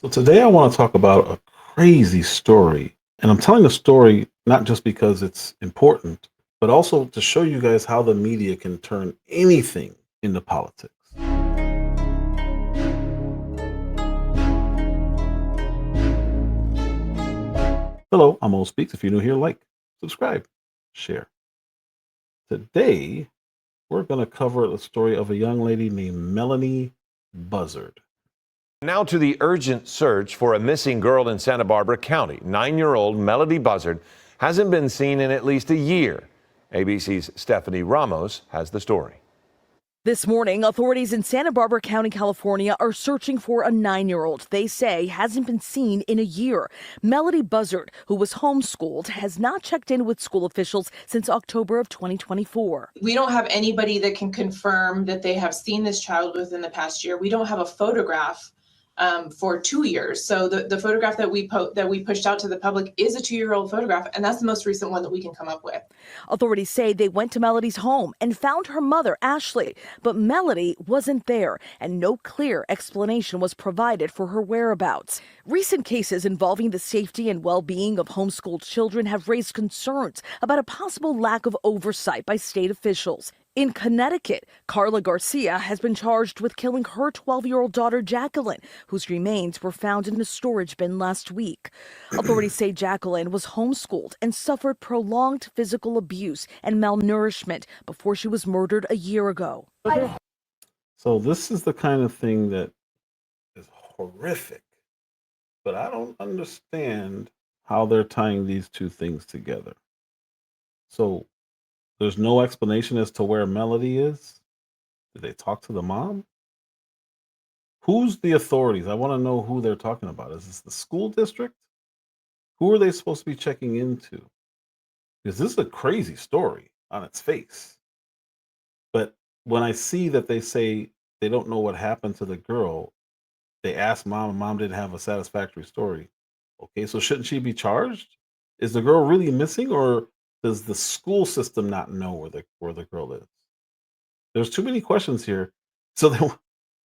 So today I want to talk about a crazy story. And I'm telling the story not just because it's important, but also to show you guys how the media can turn anything into politics. Hello, I'm Old Speaks. If you're new here, like, subscribe, share. Today, we're going to cover the story of a young lady named Melodee Buzzard. Now to the urgent search for a missing girl in Santa Barbara County. 9-year-old Melodee Buzzard hasn't been seen in at least a year. ABC's Stephanie Ramos has the story. This morning, authorities in Santa Barbara County, California are searching for a 9-year-old they say hasn't been seen in a year. Melodee Buzzard, who was homeschooled, has not checked in with school officials since October of 2024. We don't have anybody that can confirm that they have seen this child within the past year. We don't have a photograph for 2 years. So the photograph that we pushed out to the public is a 2-year-old photograph, and that's the most recent one that we can come up with. Authorities say they went to Melodee's home and found her mother, Ashley, but Melodee wasn't there, and no clear explanation was provided for her whereabouts. Recent cases involving the safety and well-being of homeschooled children have raised concerns about a possible lack of oversight by state officials. In Connecticut, Carla Garcia has been charged with killing her 12-year-old daughter, Jacqueline, whose remains were found in a storage bin last week. Authorities say Jacqueline was homeschooled and suffered prolonged physical abuse and malnourishment before she was murdered a year ago. So this is the kind of thing that is horrific, but I don't understand how they're tying these two things together. So there's no explanation as to where Melodee is. Did they talk to the mom? Who's the authorities? I want to know who they're talking about. Is this the school district? Who are they supposed to be checking into? Because this is a crazy story on its face. But when I see that they say they don't know what happened to the girl, they asked mom, and mom didn't have a satisfactory story. Okay, so shouldn't she be charged? Is the girl really missing, or does the school system not know where the girl is? There's too many questions here. So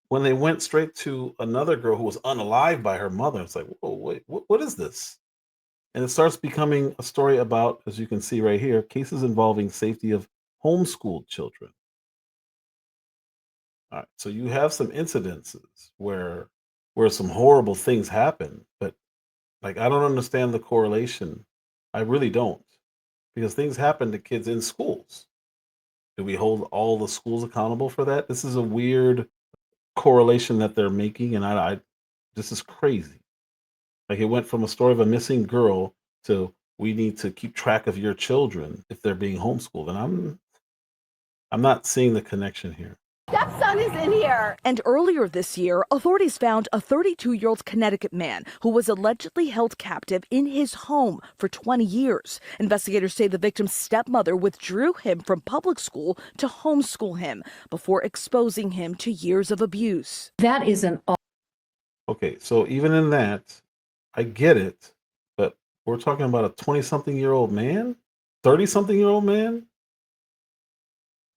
when they went straight to another girl who was unalive by her mother, it's like, whoa, wait, what is this? And it starts becoming a story about, as you can see right here, cases involving safety of homeschooled children. All right, so you have some incidences where some horrible things happen, but like I don't understand the correlation. I really don't, because things happen to kids in schools. Do we hold all the schools accountable for that? This is a weird correlation that they're making, and I this is crazy. Like it went from a story of a missing girl to we need to keep track of your children if they're being homeschooled, and I'm not seeing the connection here. Stepson is in here. And earlier this year, authorities found a 32-year-old Connecticut man who was allegedly held captive in his home for 20 years. Investigators say the victim's stepmother withdrew him from public school to homeschool him before exposing him to years of abuse. That is an Okay, so even in that, I get it, but we're talking about a 20-something-year-old man, 30-something-year-old man.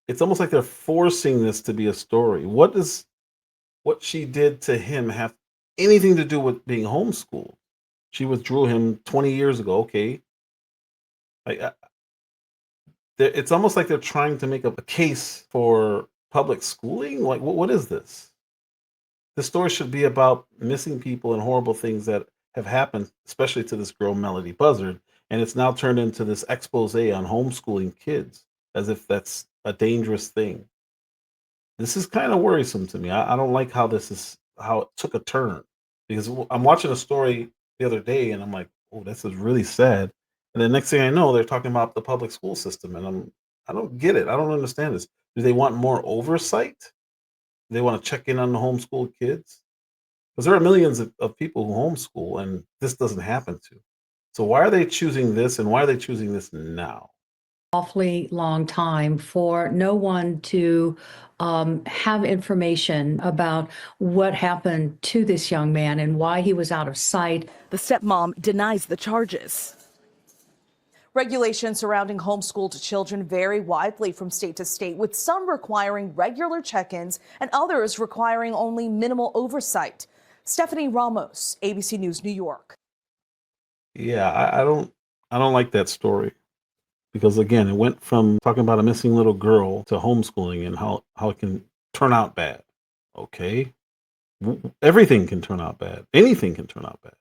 It's almost like they're forcing this to be a story. What does what she did to him have anything to do with being homeschooled? She withdrew him 20 years ago. Okay, it's almost like they're trying to make up a case for public schooling. Like, what is this? The story should be about missing people and horrible things that have happened, especially to this girl, Melodee Buzzard. And it's now turned into this expose on homeschooling kids as if that's a dangerous thing. This is kind of worrisome to me. I don't like how it took a turn, because I'm watching a story the other day and I'm like, oh, this is really sad. And the next thing I know, they're talking about the public school system, and I don't get it. I don't understand this. Do they want more oversight? Do they want to check in on the homeschooled kids? Because there are millions of people who homeschool and this doesn't happen to. So why are they choosing this, and why are they choosing this now? awfully long time for no one to have information about what happened to this young man and why he was out of sight. The stepmom denies the charges. Regulations surrounding homeschooled children vary widely from state to state, with some requiring regular check-ins and others requiring only minimal oversight. Stephanie Ramos, ABC News, New York. Yeah, I don't like that story because again, it went from talking about a missing little girl to homeschooling and how it can turn out bad. Okay, everything can turn out bad. Anything can turn out bad.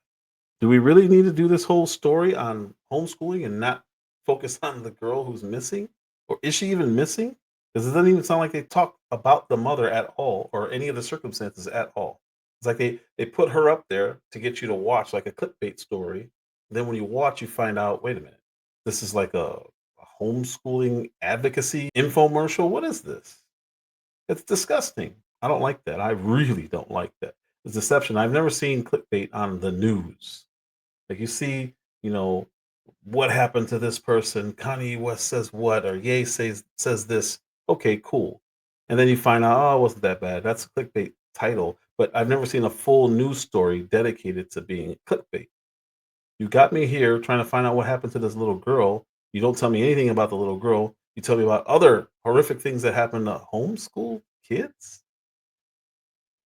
Do we really need to do this whole story on homeschooling and not focus on the girl who's missing? Or is she even missing? Because it doesn't even sound like they talk about the mother at all or any of the circumstances at all. It's like they put her up there to get you to watch like a clickbait story. Then when you watch, you find out, wait a minute, this is like a homeschooling advocacy infomercial. What is this? It's disgusting. I don't like that. I really don't like that. It's deception. I've never seen clickbait on the news. Like you see, what happened to this person? Kanye West says what, or Ye says this. Okay, cool. And then you find out, oh, it wasn't that bad. That's a clickbait title. But I've never seen a full news story dedicated to being clickbait. You got me here trying to find out what happened to this little girl. You don't tell me anything about the little girl. You tell me about other horrific things that happen to homeschool kids.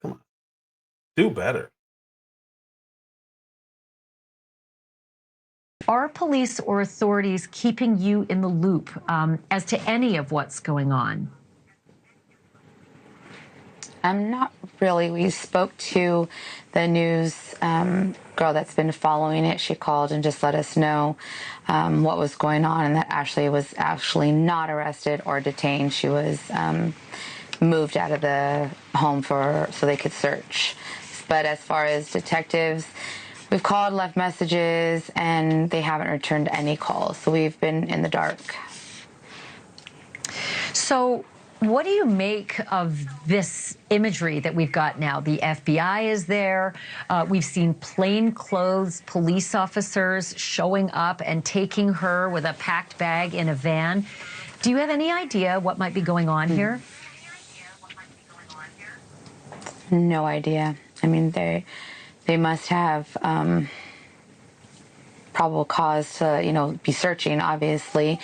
Come on, do better. Are police or authorities keeping you in the loop as to any of what's going on? Not really. We spoke to the news girl that's been following it. She called and just let us know what was going on and that Ashley was actually not arrested or detained. She was moved out of the home so they could search. But as far as detectives, we've called, left messages, and they haven't returned any calls. So we've been in the dark. So what do you make of this imagery that we've got now? The FBI is there. We've seen plainclothes police officers showing up and taking her with a packed bag in a van. Do you have any idea what might be going on here? No idea. I mean, they must have probable cause to, be searching, obviously.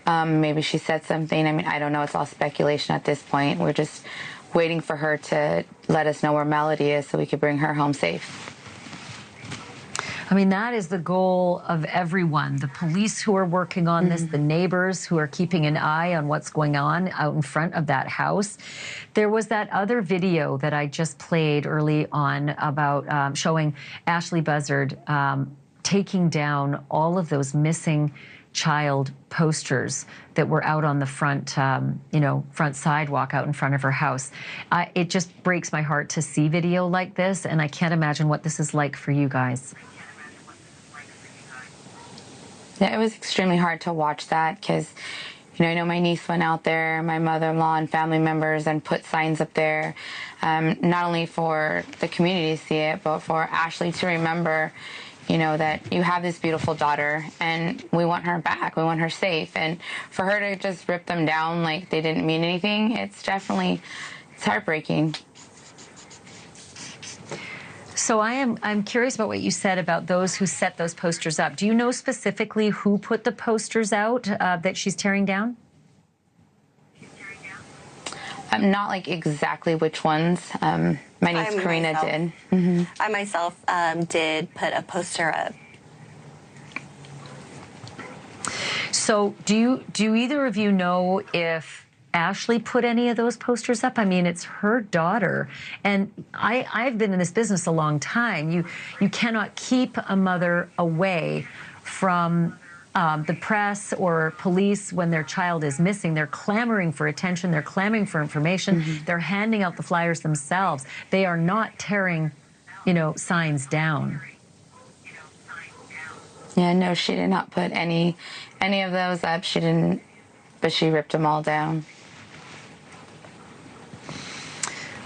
Maybe she said something. I mean, I don't know. It's all speculation at this point. We're just waiting for her to let us know where Melodee is so we could bring her home safe. I mean, that is the goal of everyone. The police who are working on this, the neighbors who are keeping an eye on what's going on out in front of that house. There was that other video that I just played early on about showing Ashley Buzzard taking down all of those missing child posters that were out on the front, front sidewalk out in front of her house. It just breaks my heart to see video like this, and I can't imagine what this is like for you guys. Yeah, it was extremely hard to watch that because, I know my niece went out there, my mother-in-law and family members, and put signs up there, not only for the community to see it, but for Ashley to remember, that you have this beautiful daughter and we want her back, we want her safe. And for her to just rip them down like they didn't mean anything, it's heartbreaking. So I'm curious about what you said about those who set those posters up. Do you know specifically who put the posters out that she's tearing down? Not like exactly which ones. My niece Karina did. Mm-hmm. I myself did put a poster up. So do either of you know if Ashley put any of those posters up? I mean, it's her daughter. And I've been in this business a long time. You cannot keep a mother away from the press or police when their child is missing. They're clamoring for attention. They're clamoring for information. Mm-hmm. They're handing out the flyers themselves. They are not tearing, signs down. Yeah, no, she did not put any of those up. She didn't, but she ripped them all down.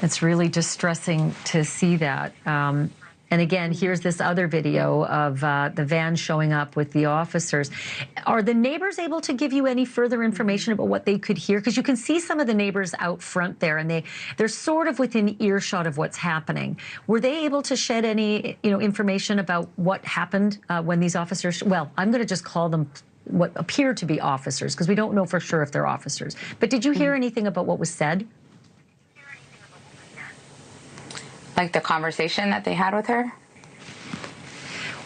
It's really distressing to see that. And again, here's this other video of the van showing up with the officers. Are the neighbors able to give you any further information about what they could hear? Because you can see some of the neighbors out front there, and they're sort of within earshot of what's happening. Were they able to shed any information about what happened when these officers? Well, I'm going to just call them what appear to be officers because we don't know for sure if they're officers. But did you hear anything about what was said? Like the conversation that they had with her?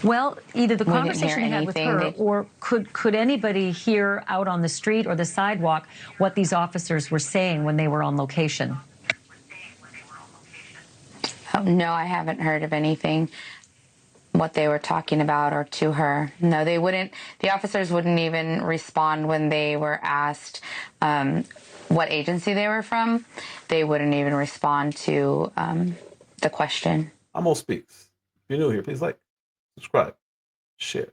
Well, either the We didn't conversation hear they had with anything. her, or could anybody hear out on the street or the sidewalk what these officers were saying when they were on location? Oh, no, I haven't heard of anything, what they were talking about or to her. No, they wouldn't. The officers wouldn't even respond when they were asked what agency they were from. They wouldn't even respond to the question. Amo Speaks. If you're new here, please like, subscribe, share.